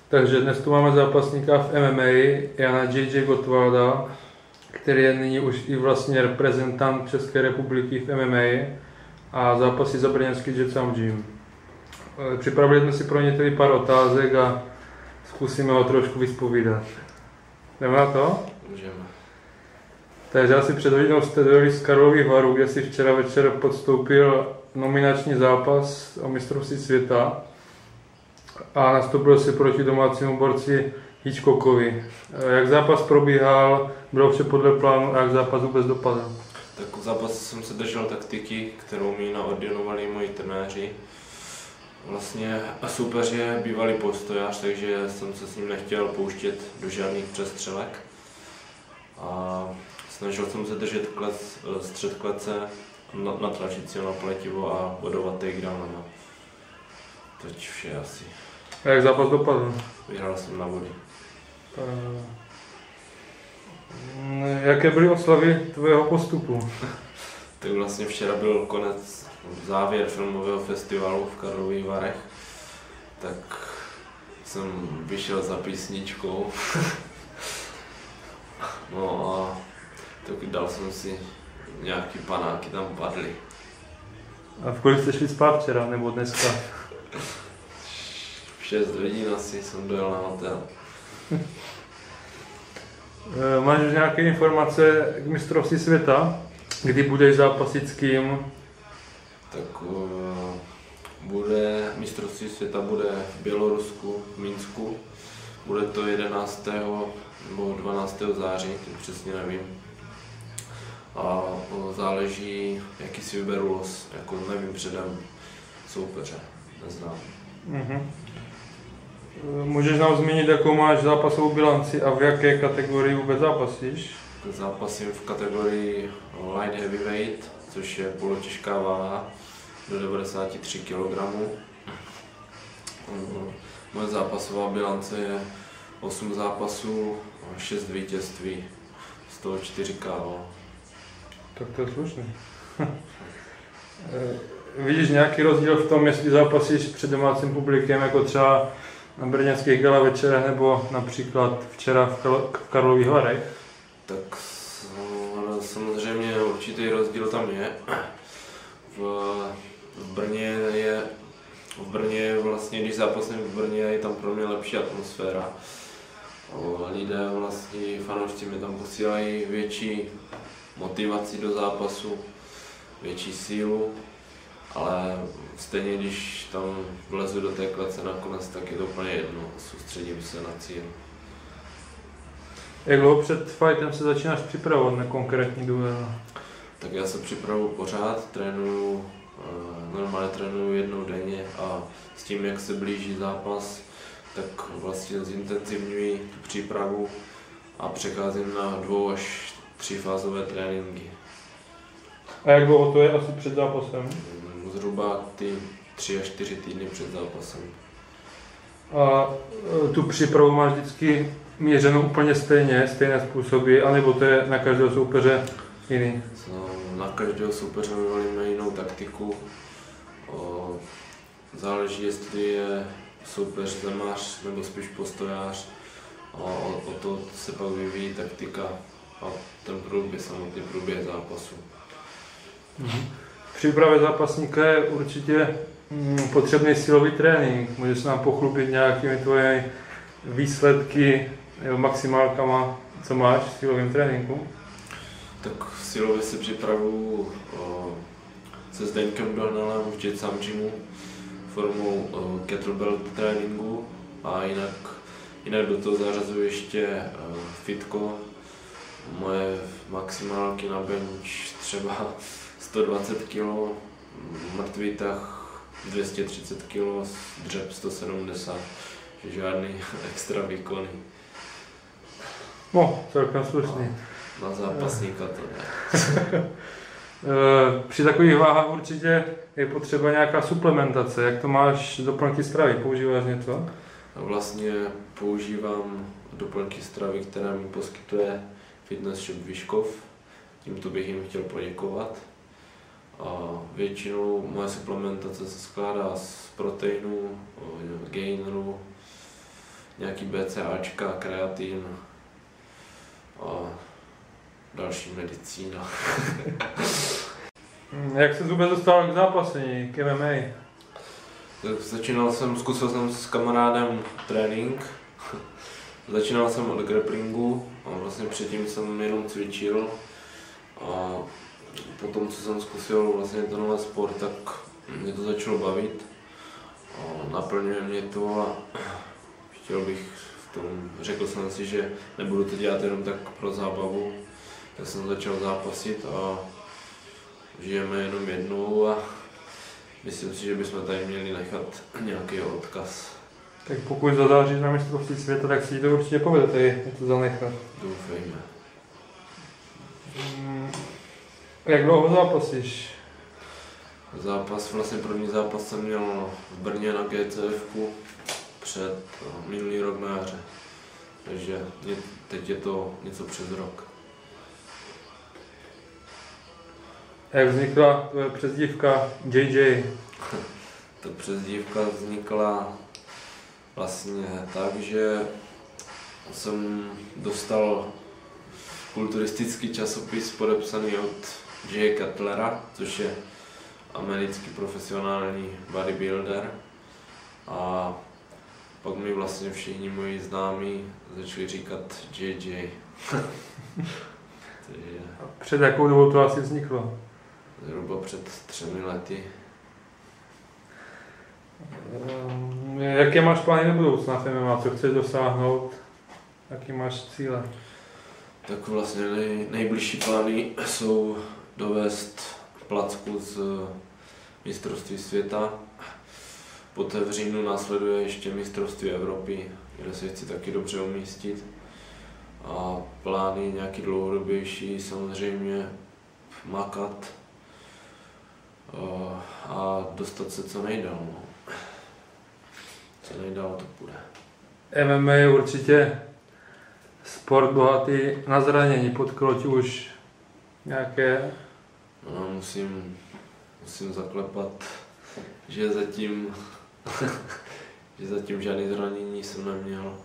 Takže dnes tu máme zápasníka v MMA, Jana JJ Gottwalda, který je nyní už i vlastně reprezentant České republiky v MMA a zápasí za brněnský Jet Sam Gym. Připravili jsme si pro ně tedy pár otázek a zkusíme ho trošku vyspovídat. Jdeme na to? Můžeme. Takže asi před hodinou jste dojeli z Karlových Varů, kde si včera večer podstoupil nominační zápas o mistrovství světa a nastoupil si proti domácímu borci Hitchcockovi. Jak zápas probíhal, bylo vše podle plánu a jak zápas vůbec dopadl? Tak v zápase jsem se držel taktiky, kterou mi naordinovali moji trenéři. Vlastně soupeř je bývalý postojář, takže jsem se s ním nechtěl pouštět do žádných přestřelek. A snažil jsem se držet střed klece, natlačit si ho na pletivo a bodovat takedownama. Teď vše asi. A jak zápas dopadl? Vyhrál jsem na body. Jaké byly oslavy tvého postupu? Tak vlastně včera byl závěr filmového festivalu v Karlových Varech, tak jsem vyšel za písničkou. No a tak dal jsem si nějaký panáky, tam padly. A v kolik jste šli spát včera, nebo dneska? V 6 hodin asi jsem dojel na hotel. Máš už nějaké informace k mistrovství světa? Kdy budeš zápasit s kým? Tak mistrovství světa bude v Bělorusku, v Minsku. Bude to 11. nebo 12. září, teď přesně nevím. A záleží, jaký si vyberu los, jako nevím předem soupeře, neznám. Můžeš nám zmínit, jakou máš zápasovou bilanci a v jaké kategorii vůbec zápasíš? Zápasím v kategorii light heavyweight, což je polotěžká váha do 93 kg. Moje zápasová bilance je 8 zápasů, 6 vítězství, z toho 4 KO. Tak to je slušný. Vidíš nějaký rozdíl v tom, jestli zápasíš před domácím publikem, jako třeba na brněnských gala večerech, nebo například včera v Karlových Varech? Tak samozřejmě určitý rozdíl tam je. V Brně vlastně, když zápasím v Brně, je tam pro mě lepší atmosféra. Lidé vlastně, fanoušci mi tam posílají větší motivaci do zápasu, větší sílu, ale stejně když tam vlezu do té klece nakonec, tak je to úplně jedno, soustředím se na cíl. Jak dlouho před fightem se začínáš připravovat na konkrétní duel? Tak já se připravuji pořád, normálně trénuju jednou denně a s tím, jak se blíží zápas, tak vlastně zintenzivňuji tu přípravu a přecházím na 2 až 3 fázové tréninky. A jak dlouho to je asi před zápasem? Zhruba ty 3 až 4 týdny před zápasem. A tu přípravu máš vždycky měřenou úplně stejné způsoby, anebo to je na každého soupeře jiný? Na každého soupeře volíme jinou taktiku. Záleží, jestli je soupeř zemář nebo spíš postojář. O to se pak vyvíjí taktika a ten samotný průběh zápasu. V přípravě zápasníka je určitě potřebný silový trénink. Můžeš se nám pochlubit nějakými tvoje výsledky nebo maximálkama, co máš v silovém tréninku? Tak silově se připravuju se Zdeňkem Dohnalem v Jet Sam Gymu formou kettlebell tréninku a jinak do toho zařazuji ještě fitko. Moje maximálky na bench třeba 120 kg, mrtvý tah 230 kg, dřep 170, žádný extra výkony. No, celkem slušný. Na zápasníka to ne. Při takových váhách určitě je potřeba nějaká suplementace. Jak to máš doplňky stravy? Používáš něco? Vlastně používám doplňky stravy, které mi poskytuje Fitness Shop Vyškov. Tímto bych jim chtěl poděkovat. A většinou moje suplementace se skládá z proteinů, gainerů, nějaký BCAčka, kreatin a další medicína. Jak se vůbec dostal k zápasení, k MMA? Tak zkusil jsem s kamarádem trénink. Začínal jsem od grapplingu a vlastně předtím jsem jenom cvičil. A potom, co jsem zkusil vlastně tenhle sport, tak mě to začalo bavit. A naplňuje mě to a chtěl bych v tom, řekl jsem si, že nebudu to dělat jenom tak pro zábavu. Tak jsem začal zápasit a žijeme jenom jednou a myslím si, že bychom tady měli nechat nějaký odkaz. Tak pokud zadáříš na mistrovství světa, tak si to určitě povede tady to zanechat. Doufejme. Jak dlouho zápasíš? Vlastně první zápas jsem měl v Brně na GCF-ku před minulý rok na jaře. Takže teď je to něco přes rok. Jak vznikla tvoje přezdívka JJ? Ta přezdívka vznikla vlastně tak, že jsem dostal kulturistický časopis podepsaný od Jay Cutlera, což je americký profesionální bodybuilder. A pak mi vlastně všichni moji známí začali říkat JJ. Před jakou dobou to asi vzniklo? Zhruba před 3 lety. Jaké máš plány do budoucna v MMA? Co chceš dosáhnout? Jaký máš cíle? Tak vlastně nejbližší plány jsou dovést placku z mistrovství světa. Poté v říjnu následuje ještě mistrovství Evropy, kde se chci taky dobře umístit. A plány nějaký dlouhodobější, samozřejmě makat a dostat se co nejdál. No. Co nejdál to půjde. MMA je určitě sport bohatý na zranění. Potkalo ti už nějaké? No, musím zaklepat, že zatím žádné zranění jsem neměl.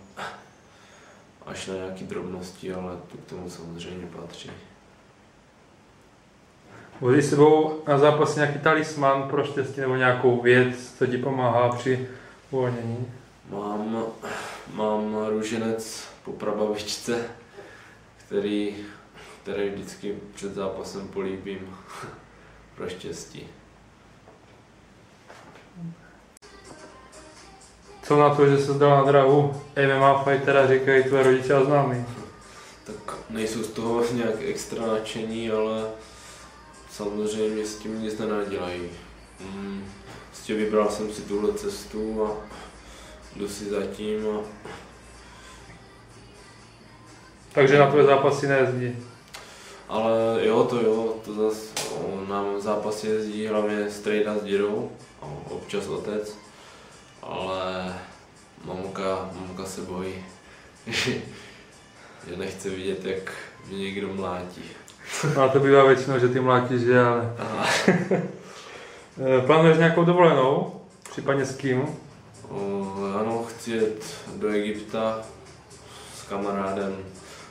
Až na nějaké drobnosti, ale to k tomu samozřejmě patří. Vozíš s sebou na zápas nějaký talisman pro štěstí nebo nějakou věc, co ti pomáhá při uvolnění? Mám růženec po prabavičce, který vždycky před zápasem políbím pro štěstí. Co na to, že se zdal na drahu MMA fightera, říkají tvoje rodiče a známí? Tak nejsou z toho nějak extra nadšení, ale samozřejmě s tím nic nenadělají. Prostě vybral jsem si tuhle cestu a jdu si zatím. Takže na tvoje zápasy nejezdí? Ale jo, to zase nám zápasy jezdí hlavně strejda s dědou, občas otec. Ale mamka se bojí, že nechce vidět, jak mě někdo mlátí. No a to bývá většinou, že ty mlátíš, že ale... Plánuješ nějakou dovolenou? Případně s kým? Ano, chci jet do Egypta s kamarádem,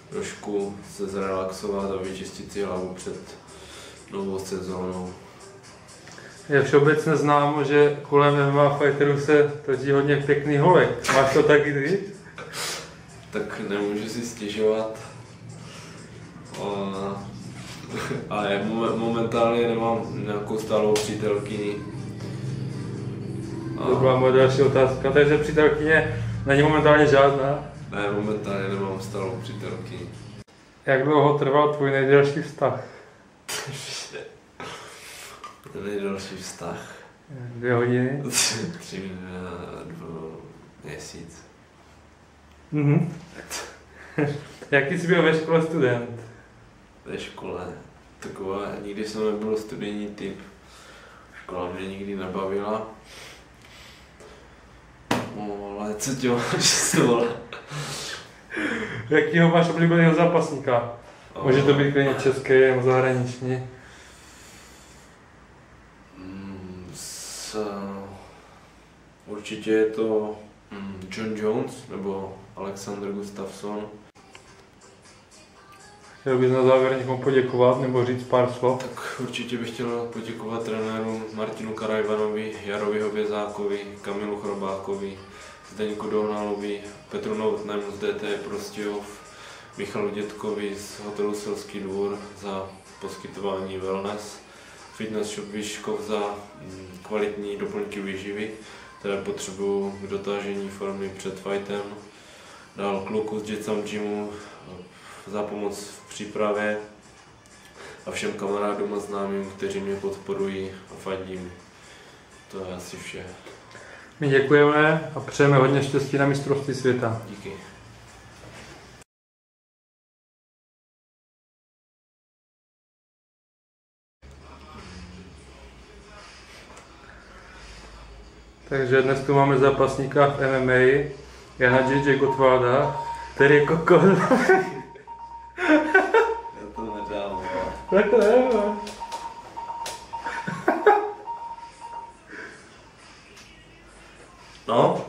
trošku se zrelaxovat a vyčistit si hlavu před novou sezónou. Je všeobecně známo, že kolem MMA fighterů se točí hodně pěkný holek. Máš to taky ty? Tak nemůžu si stěžovat. Ale momentálně nemám nějakou stálou přítelkyni. To byla moje další otázka, takže přítelkyně není momentálně žádná? Ne, momentálně nemám stálou přítelkyni. Jak dlouho trval tvůj nejdelší vztah? Nejdelší vztah. 2 hodiny? 3 měsíce. Mhm. Jaký jsi byl ve škole student? Ve škole? Taková, nikdy jsem nebyl studijní typ. Škola mě nikdy nebavila. Ale co tě máš z toho? Jakýho máš oblíbeného zápasníka? Může to být klidně český nebo zahraniční? Určitě je to John Jones nebo Alexander Gustafsson. Chtěl bys na závěr někomu poděkovat nebo říct pár slov? Tak určitě bych chtěl poděkovat trenérům Martinu Karajvanovi, Jarovi Hovězákovi, Kamilu Chrobákovi, Zdeňku Dohnalovi, Petru Novotnému z DT Prostějov, Michalu Dětkovi z hotelu Selský dvůr za poskytování wellness, Fitness Shop Vyškov za kvalitní doplňky výživy, které potřebuju k dotážení formy před fightem. Dál kluku z Jetsam Gymu za pomoc v přípravě a všem kamarádům a známým, kteří mě podporují a fandím. To je asi vše. My děkujeme a přejeme hodně štěstí na mistrovství světa. Díky. Takže dnes tu máme zápasníka v MMA, Jana JJ Gottwalda, který je kokon. Já to nedám, Tak to je. No?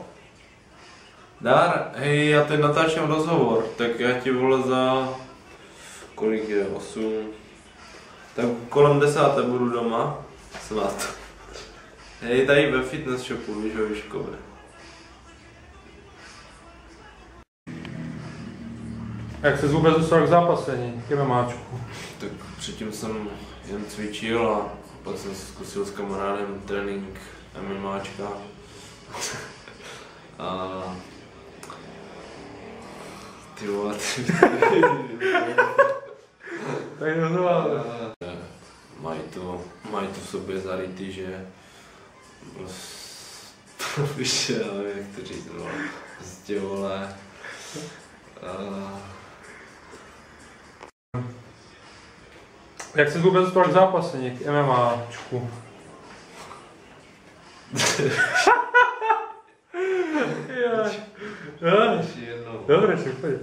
Dár, hej, já teď natáčím rozhovor, tak já ti vole za... Kolik je? 8... Tak kolem 10. budu doma. Snad. Hej, tady ve fitness shopu, víš, ve Vyškově. Jak jsi vůbec dostal k zápasení, k MMAčku? Tak předtím jsem jen cvičil a pak jsem zkusil s kamarádem trénink MMAčka. A... Ty vole, Tak rozhováme. Mají to v sobě zarytý, že... Víš, já nevím, jak to říct, vole. Prostě, vole... Jak jsi vůbec dostal k zápasení, k MMAčku? Ještě jednou. Dobře, super.